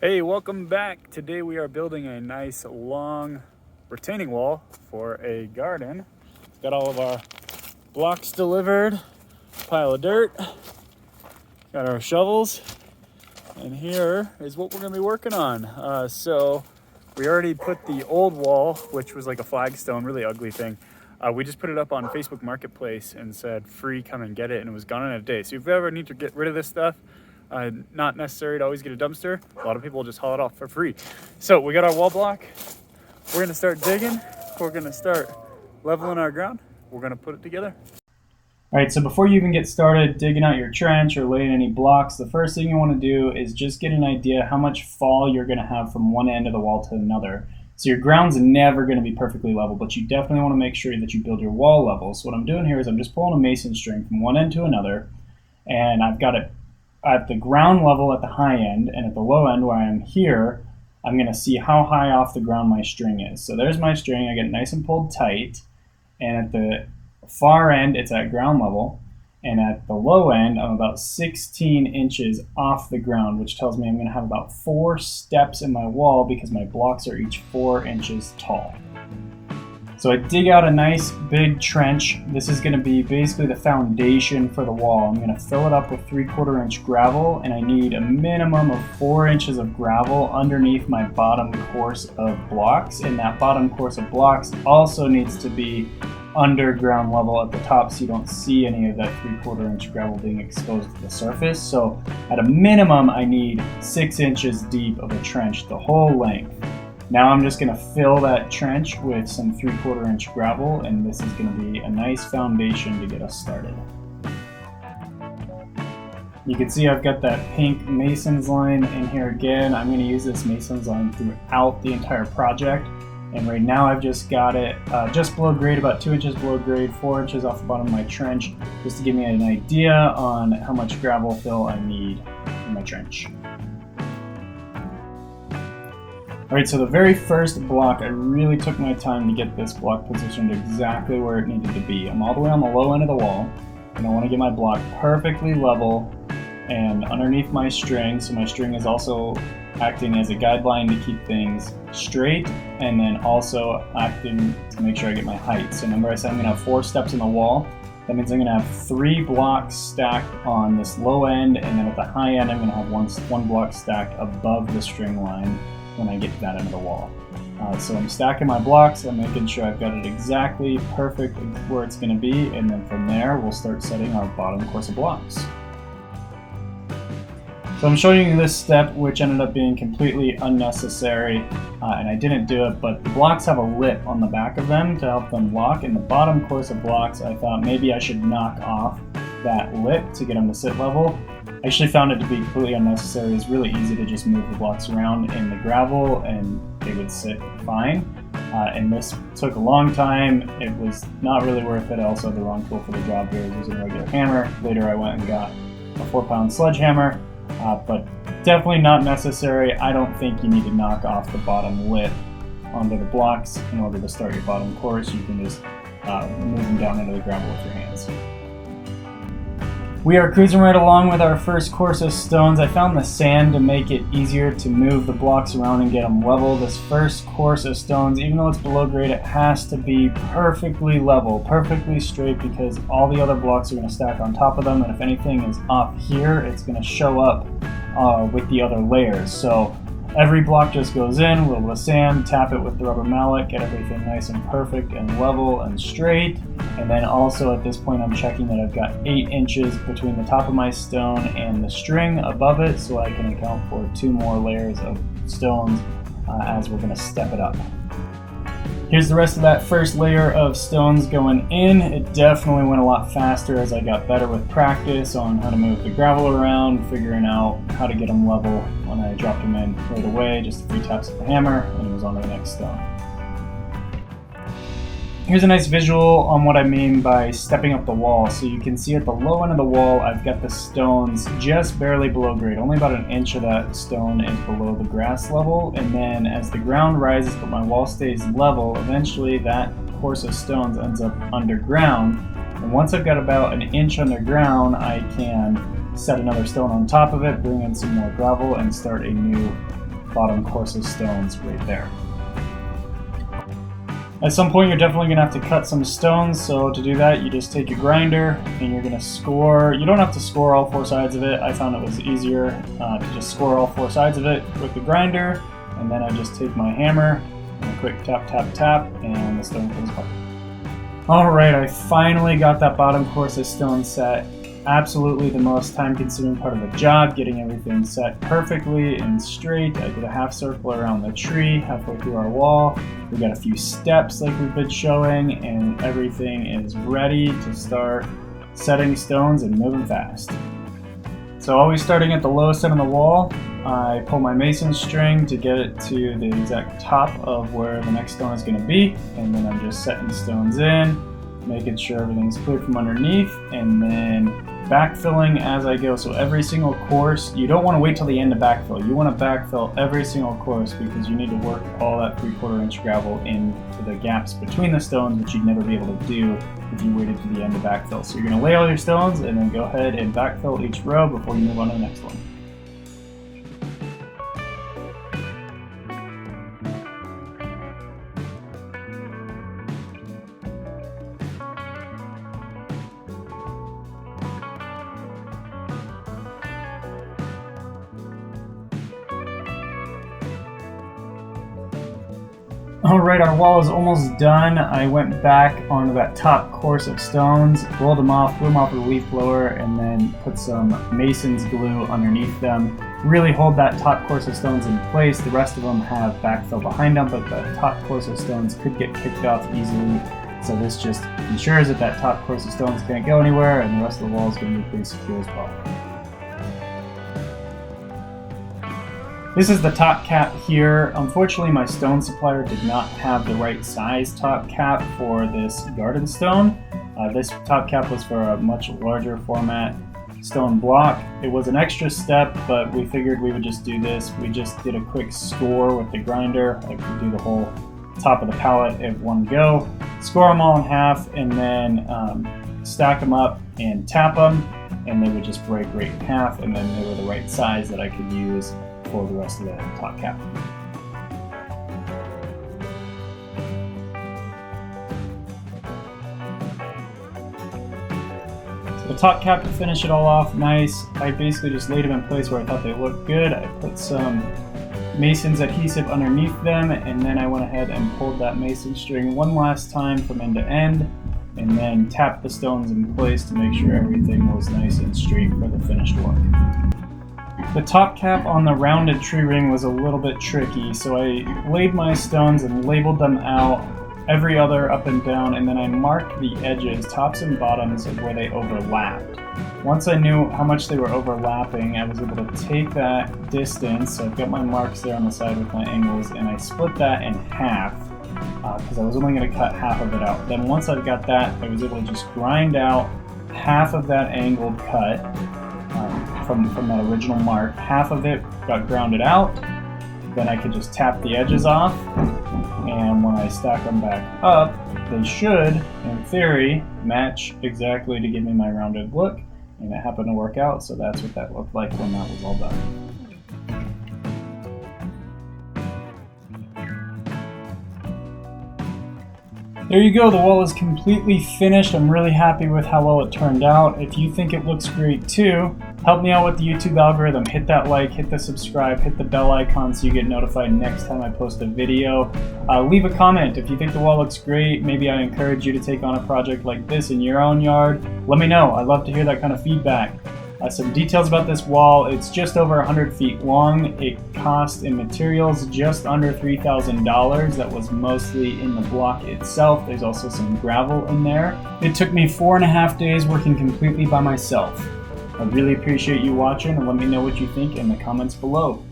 Hey, welcome back. Today we are building a nice long retaining wall for a garden. Got all of our blocks delivered, pile of dirt, got our shovels, and here is what we're gonna be working on. So we already put the old wall, which was like a flagstone, really ugly thing. We just put it up on Facebook Marketplace and said free, come and get it, and it was gone in a day. So if you ever need to get rid of this stuff, not necessary to always get a dumpster. A lot of people just haul it off for free. So we got our wall block. We're gonna start digging. We're gonna start leveling our ground. We're gonna put it together. All right, so before you even get started digging out your trench or laying any blocks, the first thing you want to do is just get an idea how much fall you're going to have from one end of the wall to another. So your ground's never going to be perfectly level, but you definitely want to make sure that you build your wall level. So what I'm doing here is I'm just pulling a mason string from one end to another, and I've got it at the ground level at the high end, and at the low end where I am here, I'm going to see how high off the ground my string is. So there's my string. I get it nice and pulled tight, and at the far end it's at ground level, and at the low end I'm about 16 inches off the ground, which tells me I'm going to have about 4 steps in my wall because my blocks are each 4 inches tall. So I dig out a nice big trench. This is going to be basically the foundation for the wall. I'm going to fill it up with 3/4 inch gravel, and I need a minimum of 4 inches of gravel underneath my bottom course of blocks, and that bottom course of blocks also needs to be underground level at the top so you don't see any of that 3/4 inch gravel being exposed to the surface. So at a minimum I need 6 inches deep of a trench the whole length. Now I'm just going to fill that trench with some 3/4 inch gravel, and this is going to be a nice foundation to get us started. You can see I've got that pink mason's line in here again. I'm going to use this mason's line throughout the entire project. And right now I've just got it just below grade, about 2 inches below grade, 4 inches off the bottom of my trench, just to give me an idea on how much gravel fill I need in my trench. Alright, so the very first block, I really took my time to get this block positioned exactly where it needed to be. I'm all the way on the low end of the wall, and I want to get my block perfectly level and underneath my string, so my string is also acting as a guideline to keep things straight, and then also acting to make sure I get my height. So remember I said I'm going to have 4 steps in the wall. That means I'm going to have 3 blocks stacked on this low end, and then at the high end I'm going to have one block stacked above the string line when I get to that end of the wall. So I'm stacking my blocks, I'm making sure I've got it exactly perfect where it's going to be, and then from there we'll start setting our bottom course of blocks. So I'm showing you this step, which ended up being completely unnecessary, and I didn't do it, but the blocks have a lip on the back of them to help them lock. In the bottom course of blocks, I thought maybe I should knock off that lip to get them to sit level. I actually found it to be completely unnecessary. It's really easy to just move the blocks around in the gravel and they would sit fine. And this took a long time. It was not really worth it. I also had the wrong tool for the job here. I was using a regular hammer. Later I went and got a 4-pound sledgehammer. But definitely not necessary. I don't think you need to knock off the bottom lip onto the blocks in order to start your bottom course. You can just move them down into the gravel with your hands. We are cruising right along with our first course of stones. I found the sand to make it easier to move the blocks around and get them level. This first course of stones, even though it's below grade, it has to be perfectly level, perfectly straight, because all the other blocks are going to stack on top of them, and if anything is off here, it's going to show up with the other layers. So every block just goes in, a little bit of sand, tap it with the rubber mallet, get everything nice and perfect and level and straight. And then also at this point I'm checking that I've got 8 inches between the top of my stone and the string above it, so I can account for 2 more layers of stones as we're going to step it up. Here's the rest of that first layer of stones going in. It definitely went a lot faster as I got better with practice on how to move the gravel around, figuring out how to get them level. When I dropped them in right away, just 3 taps of the hammer, and it was on to the next stone. Here's a nice visual on what I mean by stepping up the wall. So you can see at the low end of the wall, I've got the stones just barely below grade. Only about 1 inch of that stone is below the grass level. And then as the ground rises but my wall stays level, eventually that course of stones ends up underground. And once I've got about 1 inch underground, I can set another stone on top of it, bring in some more gravel, and start a new bottom course of stones right there. At some point you're definitely going to have to cut some stones, so to do that you just take your grinder and you're going to score. You don't have to score all 4 sides of it. I found it was easier to just score all 4 sides of it with the grinder, and then I just take my hammer and a quick tap tap tap and the stone comes apart. Alright, I finally got that bottom course of stone set. Absolutely the most time-consuming part of the job, getting everything set perfectly and straight. I did a half circle around the tree, halfway through our wall. We got a few steps like we've been showing, and everything is ready to start setting stones and moving fast. So always starting at the lowest end of the wall, I pull my mason string to get it to the exact top of where the next stone is going to be, and then I'm just setting stones in, making sure everything's clear from underneath, and then backfilling as I go. So every single course, you don't want to wait till the end to backfill. You want to backfill every single course because you need to work all that 3/4 inch gravel into the gaps between the stones, which you'd never be able to do if you waited to the end to backfill. So you're going to lay all your stones and then go ahead and backfill each row before you move on to the next one. Alright, our wall is almost done. I went back onto that top course of stones, rolled them off, blew them off with a leaf blower, and then put some mason's glue underneath them. Really hold that top course of stones in place. The rest of them have backfill behind them, but the top course of stones could get kicked off easily. So this just ensures that that top course of stones can't go anywhere, and the rest of the wall is going to be pretty secure as well. This is the top cap here. Unfortunately, my stone supplier did not have the right size top cap for this garden stone. This top cap was for a much larger format stone block. It was an extra step, but we figured we would just do this. We just did a quick score with the grinder. I could do the whole top of the pallet at one go. Score them all in half, and then stack them up and tap them, and they would just break right in half, and then they were the right size that I could use for the rest of the top cap. So the top cap, to finish it all off nice, I basically just laid them in place where I thought they looked good. I put some mason's adhesive underneath them, and then I went ahead and pulled that mason string one last time from end to end, and then tapped the stones in place to make sure everything was nice and straight for the finished look. The top cap on the rounded tree ring was a little bit tricky, so I laid my stones and labeled them out every other up and down, and then I marked the edges, tops and bottoms, of where they overlapped. Once I knew how much they were overlapping, I was able to take that distance, so I've got my marks there on the side with my angles, and I split that in half because I was only going to cut half of it out. Then once I've got that, I was able to just grind out half of that angled cut from that original mark. Half of it got grounded out, then I could just tap the edges off, and when I stack them back up, they should, in theory, match exactly to give me my rounded look, and it happened to work out, so that's what that looked like when that was all done. There you go, the wall is completely finished. I'm really happy with how well it turned out. If you think it looks great too, help me out with the YouTube algorithm. Hit that like, hit the subscribe, hit the bell icon so you get notified next time I post a video. Leave a comment if you think the wall looks great. Maybe I encourage you to take on a project like this in your own yard. Let me know. I'd love to hear that kind of feedback. Some details about this wall: it's just over 100 feet long. It cost in materials just under $3,000. That was mostly in the block itself. There's also some gravel in there. It took me 4.5 days working completely by myself. I really appreciate you watching, and let me know what you think in the comments below.